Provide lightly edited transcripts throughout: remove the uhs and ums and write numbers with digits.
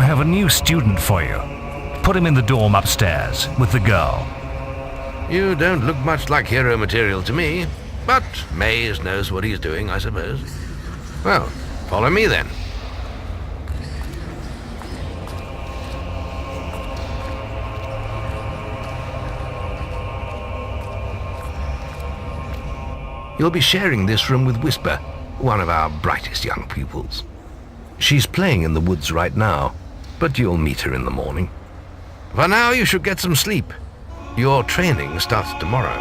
I have a new student for you. Put him in the dorm upstairs with the girl. You don't look much like hero material to me, but Maze knows what he's doing, I suppose. Well, follow me then. You'll be sharing this room with Whisper, one of our brightest young pupils. She's playing in the woods right now, but you'll meet her in the morning. For now, you should get some sleep. Your training starts tomorrow.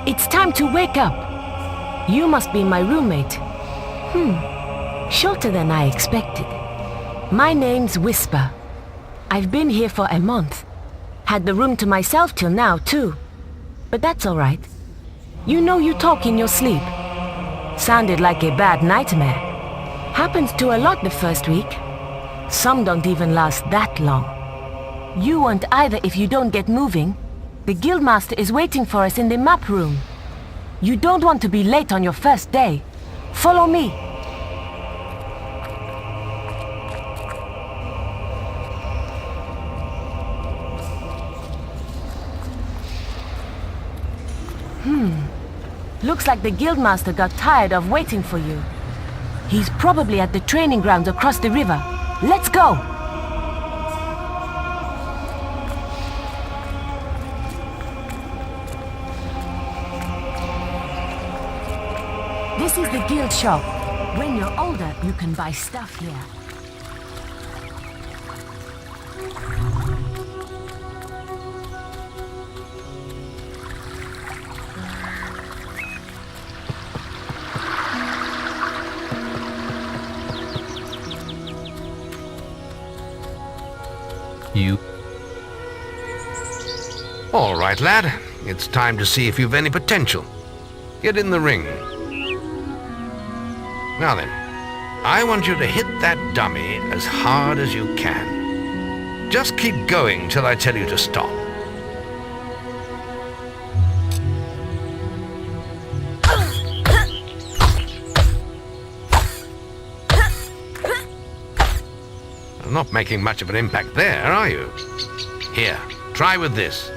It's time to wake up. You must be my roommate. Shorter than I expected. My name's Whisper. I've been here for a month. Had the room to myself till now, too. But that's all right. You know you talk in your sleep. Sounded like a bad nightmare. Happens to a lot the first week. Some don't even last that long. You won't either if you don't get moving. The Guildmaster is waiting for us in the map room. You don't want to be late on your first day. Follow me. Looks like the Guildmaster got tired of waiting for you. He's probably at the training grounds across the river. Let's go! This is the guild shop. When you're older, you can buy stuff here. All right, lad. It's time to see if you've any potential. Get in the ring. Now then, I want you to hit that dummy as hard as you can. Just keep going till I tell you to stop. You're not making much of an impact there, are you? Here, try with this.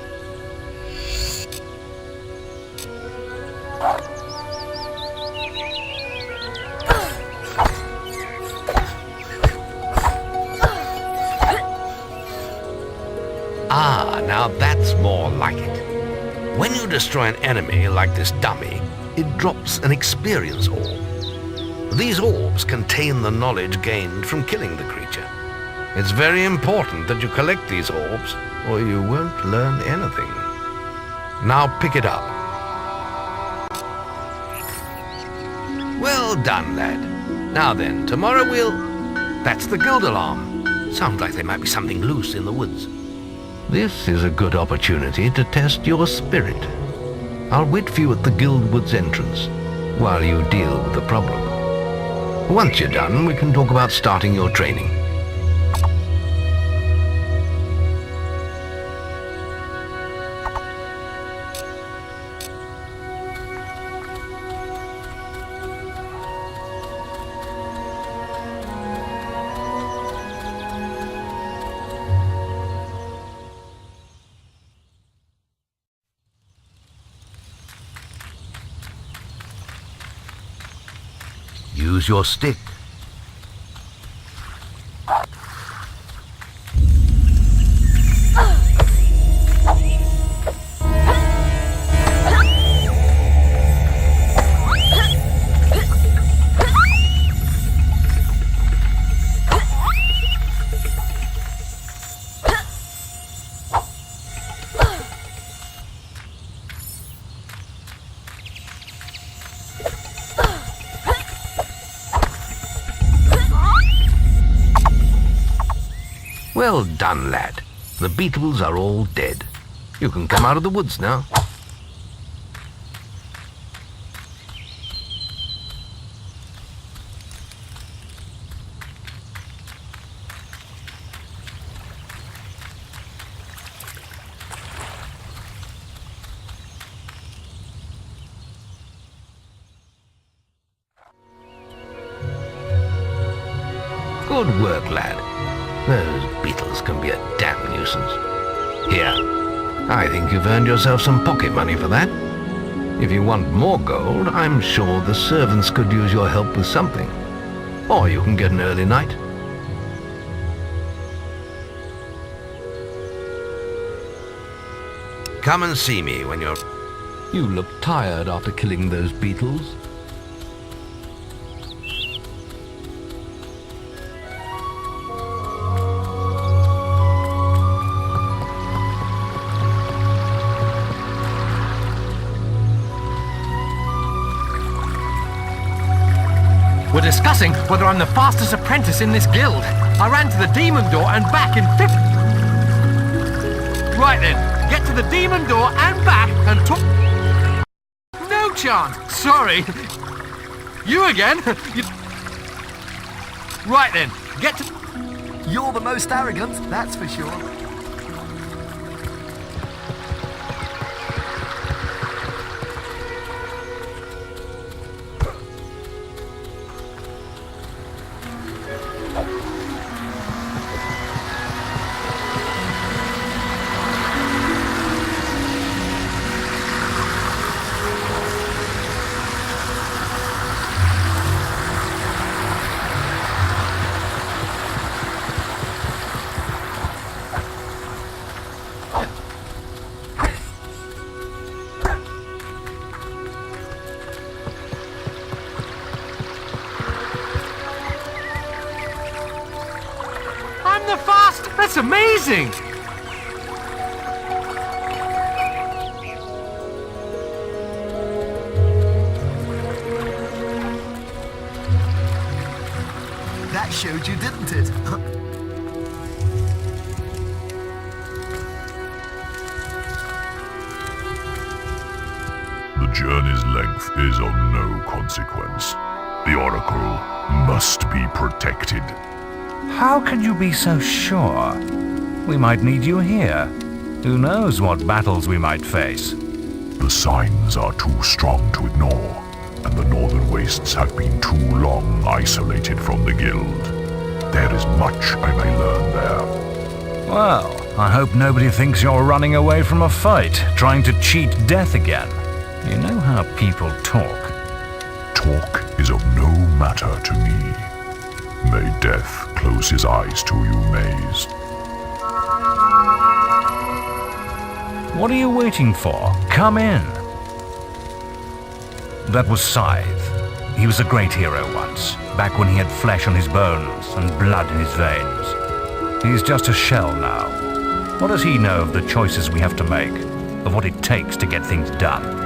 Now that's more like it. When you destroy an enemy like this dummy, it drops an experience orb. These orbs contain the knowledge gained from killing the creature. It's very important that you collect these orbs, or you won't learn anything. Now pick it up. Well done, lad. Now then, tomorrow that's the guild alarm. Sounds like there might be something loose in the woods. This is a good opportunity to test your spirit. I'll wait for you at the guild woods entrance while you deal with the problem. Once you're done, we can talk about starting your training. Use your stick. Well done, lad. The beetles are all dead. You can come out of the woods now. Good work, lad. Those beetles can be a damn nuisance. Here, I think you've earned yourself some pocket money for that. If you want more gold, I'm sure the servants could use your help with something. Or you can get an early night. Come and see me when you're... You look tired after killing those beetles. We're discussing whether I'm the fastest apprentice in this guild. I ran to the demon door and back in 50... Right then, get to the demon door and back and talk... No chance, sorry. You again? Right then, get to... You're the most arrogant, that's for sure. I'm the fast... That's amazing! That showed you, didn't it? The journey's length is of no consequence. The Oracle must be protected. How can you be so sure? We might need you here. Who knows what battles we might face? The signs are too strong to ignore, and the Northern Wastes have been too long isolated from the Guild. There is much I may learn there. Well, I hope nobody thinks you're running away from a fight, trying to cheat death again. You know how people talk. Talk is of no matter to me. May death close his eyes to you, Maze. What are you waiting for? Come in. That was Scythe. He was a great hero once, back when he had flesh on his bones and blood in his veins. He's just a shell now. What does he know of the choices we have to make, of what it takes to get things done?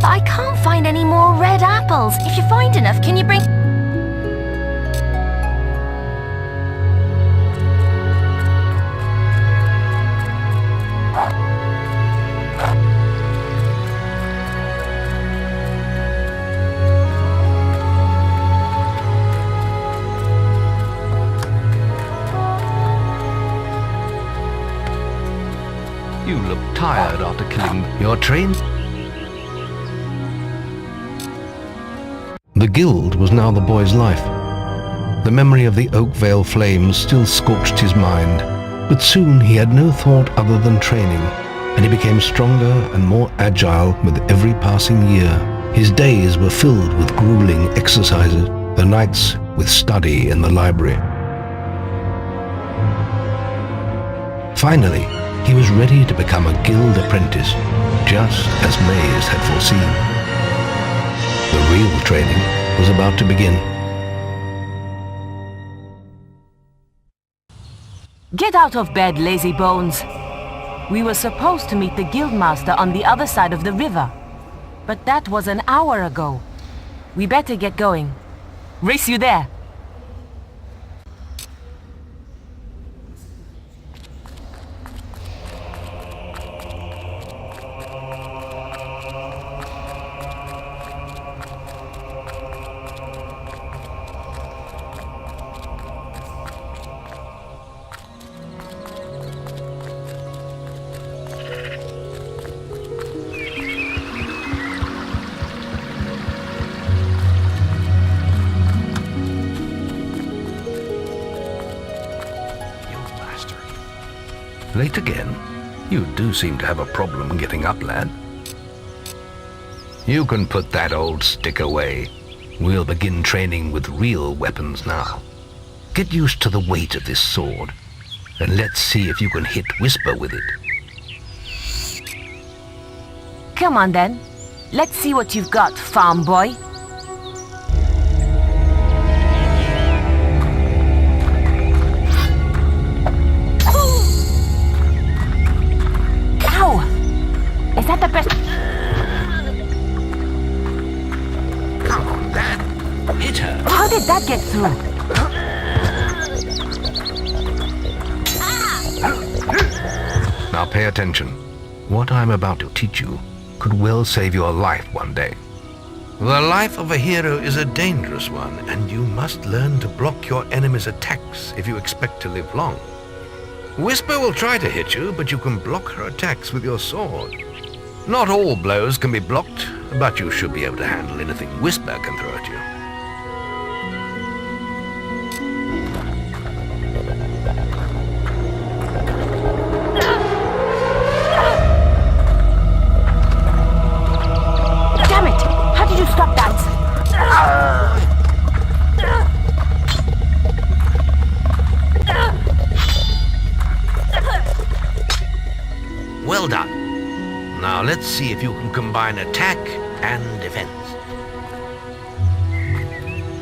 I can't find any more red apples. If you find enough, can you bring... You look tired after killing your train. The guild was now the boy's life. The memory of the Oakvale flames still scorched his mind, but soon he had no thought other than training, and he became stronger and more agile with every passing year. His days were filled with grueling exercises, the nights with study in the library. Finally, he was ready to become a guild apprentice, just as Maze had foreseen. The real training was about to begin. Get out of bed, lazy bones. We were supposed to meet the guildmaster on the other side of the river, but that was an hour ago. We better get going. Race you there. Late again? You do seem to have a problem getting up, lad. You can put that old stick away. We'll begin training with real weapons now. Get used to the weight of this sword, and let's see if you can hit Whisper with it. Come on then. Let's see what you've got, farm boy. Is that the best? Come on, lad. Hit her. How did that get through? Now pay attention. What I'm about to teach you could well save your life one day. The life of a hero is a dangerous one, and you must learn to block your enemy's attacks if you expect to live long. Whisper will try to hit you, but you can block her attacks with your sword. Not all blows can be blocked, but you should be able to handle anything Whisper can throw at you. Damn it! How did you stop that? Well done. Now let's see if you can combine attack and defense.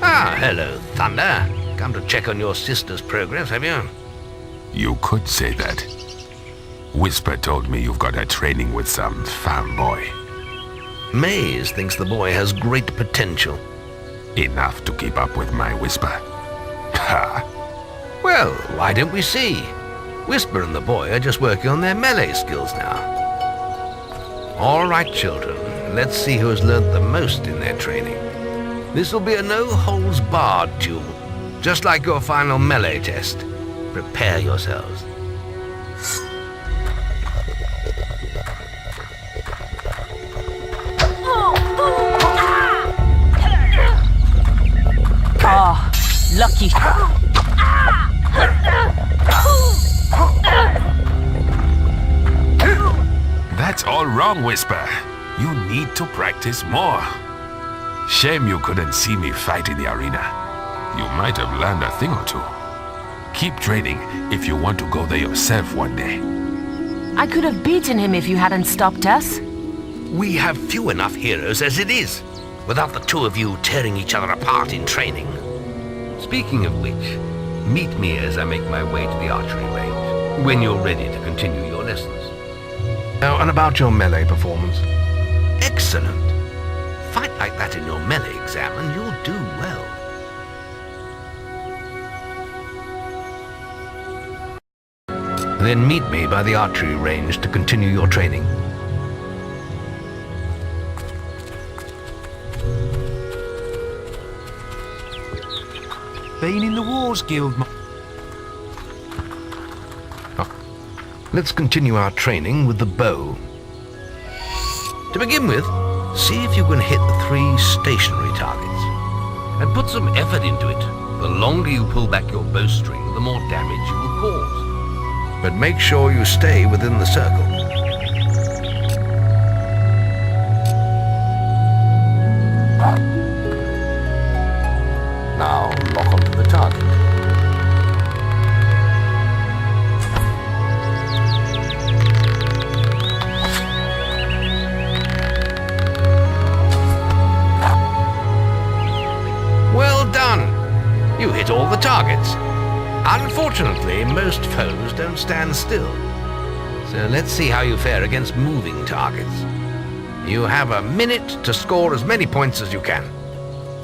Ah, hello, Thunder. Come to check on your sister's progress, have you? You could say that. Whisper told me you've got her training with some farm boy. Maze thinks the boy has great potential. Enough to keep up with my Whisper. Ha! Well, why don't we see? Whisper and the boy are just working on their melee skills now. All right, children, let's see who has learnt the most in their training. This will be a no-holds-barred duel, just like your final melee test. Prepare yourselves. Oh, lucky. That's all wrong, Whisper. You need to practice more. Shame you couldn't see me fight in the arena. You might have learned a thing or two. Keep training if you want to go there yourself one day. I could have beaten him if you hadn't stopped us. We have few enough heroes as it is, without the two of you tearing each other apart in training. Speaking of which, meet me as I make my way to the archery range, when you're ready to continue your lessons. Oh, and about your melee performance. Excellent. Fight like that in your melee exam and you'll do well. Then meet me by the archery range to continue your training. Been in the Wars Guild, Let's continue our training with the bow. To begin with, see if you can hit the 3 stationary targets. And put some effort into it. The longer you pull back your bowstring, the more damage you will cause. But make sure you stay within the circle. Now lock onto the target. Well done! You hit all the targets. Unfortunately, most foes don't stand still. So let's see how you fare against moving targets. You have a minute to score as many points as you can.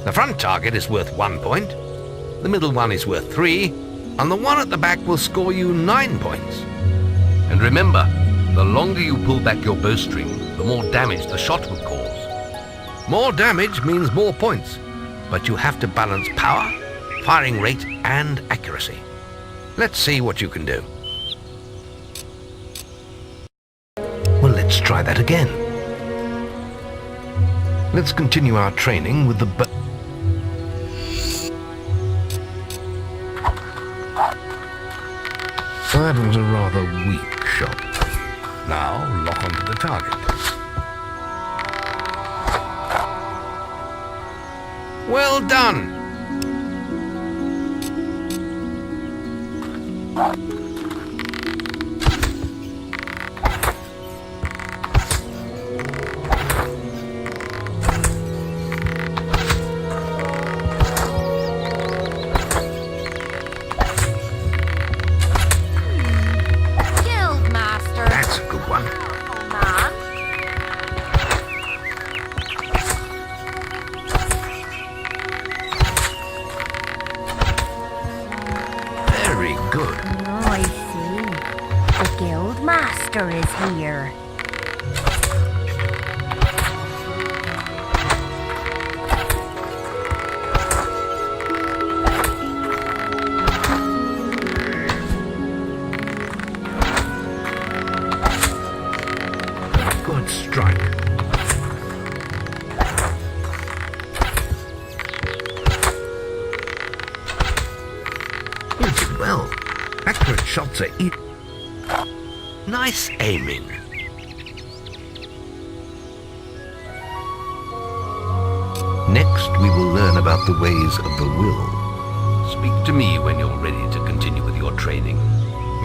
The front target is worth 1 point, the middle one is worth 3, and the one at the back will score you 9 points. And remember, the longer you pull back your bowstring, the more damage the shot will cause. More damage means more points, but you have to balance power, firing rate, and accuracy. Let's see what you can do. Well, let's try that again. Let's continue our training with the That was a rather weak shot. Now, lock onto the target. Well done! Guildmaster. That's a good one. Oh, man. Very good. Oh, I see. The Guildmaster is here. Good strike. You did well. Accurate shots are nice aiming. Next, we will learn about the ways of the will. Speak to me when you're ready to continue with your training.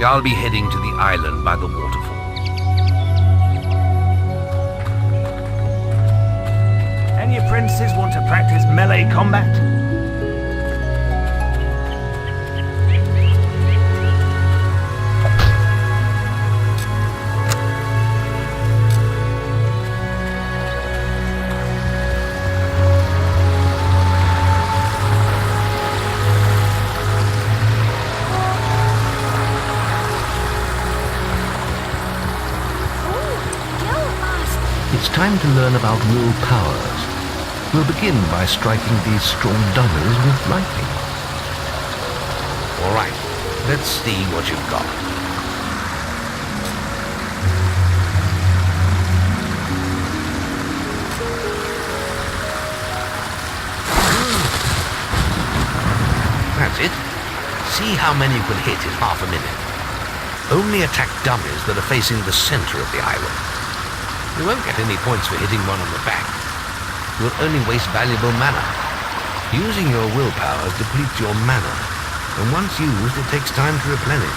I'll be heading to the island by the waterfall. Any apprentices want to practice melee combat? It's time to learn about will powers. We'll begin by striking these strong daggers with lightning. All right, let's see what you've got. That's it. See how many you can hit in half a minute. Only attack dummies that are facing the center of the island. You won't get any points for hitting one on the back. You'll only waste valuable mana. Using your willpower depletes your mana, and once used, it takes time to replenish.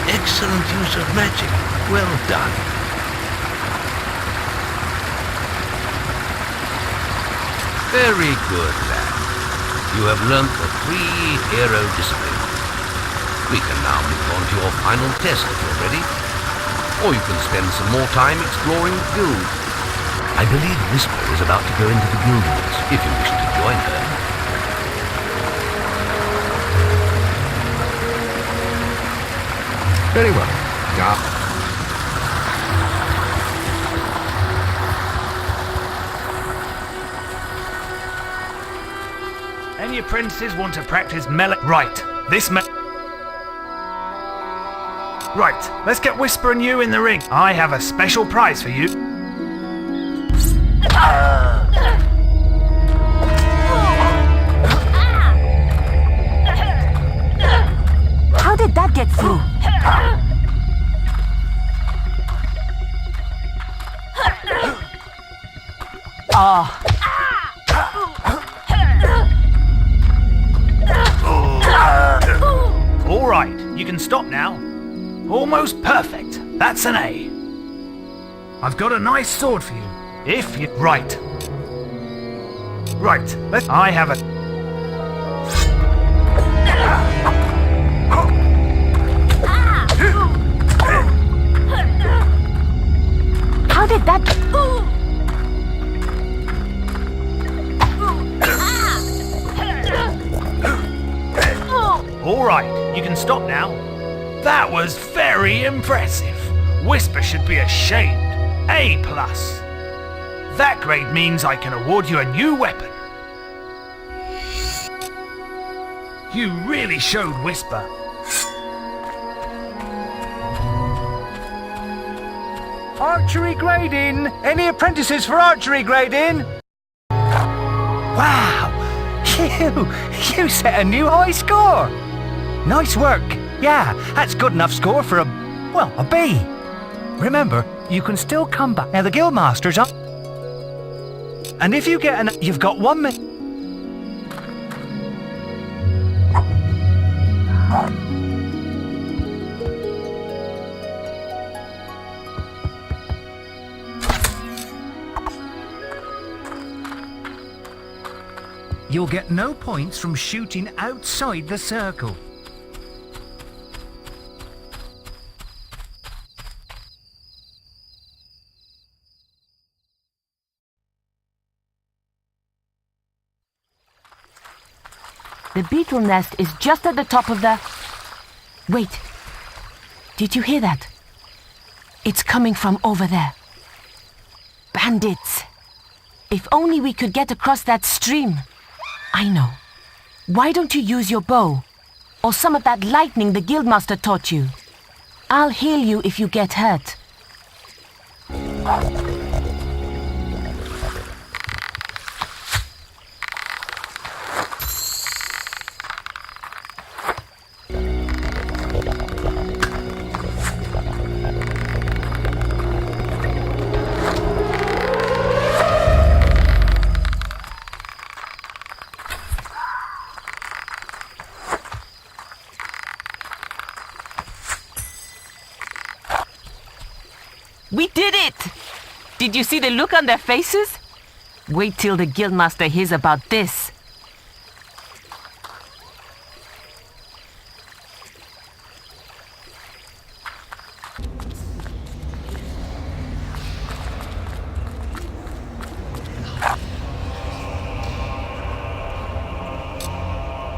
Excellent use of magic. Well done. Very good, lad. You have learnt the 3 hero disciplines. We can now move on to your final test if you're ready. Or you can spend some more time exploring the guild. I believe Whisper is about to go into the guild woods, if you wish to join her. Very well. Any apprentices want to practice melee? Right, Right, let's get Whisper and you in the ring. I have a special prize for you. How did that get through? you can stop now. Almost perfect. That's an A. I've got a nice sword for you. If you... Right. Right, I have a... How did that... All right, you can stop now. That was very impressive. Whisper should be ashamed. A+. That grade means I can award you a new weapon. You really showed Whisper. Archery grading! Any apprentices for archery grading? Wow! You set a new high score! Nice work! Yeah, that's good enough score for a B. Remember, you can still come back. Now the guildmaster's up. And if you get you've got 1 minute. You'll get no points from shooting outside the circle. The beetle nest is just at the top of the... Wait. Did you hear that? It's coming from over there. Bandits. If only we could get across that stream. I know. Why don't you use your bow? Or some of that lightning the guildmaster taught you? I'll heal you if you get hurt. We did it! Did you see the look on their faces? Wait till the guildmaster hears about this.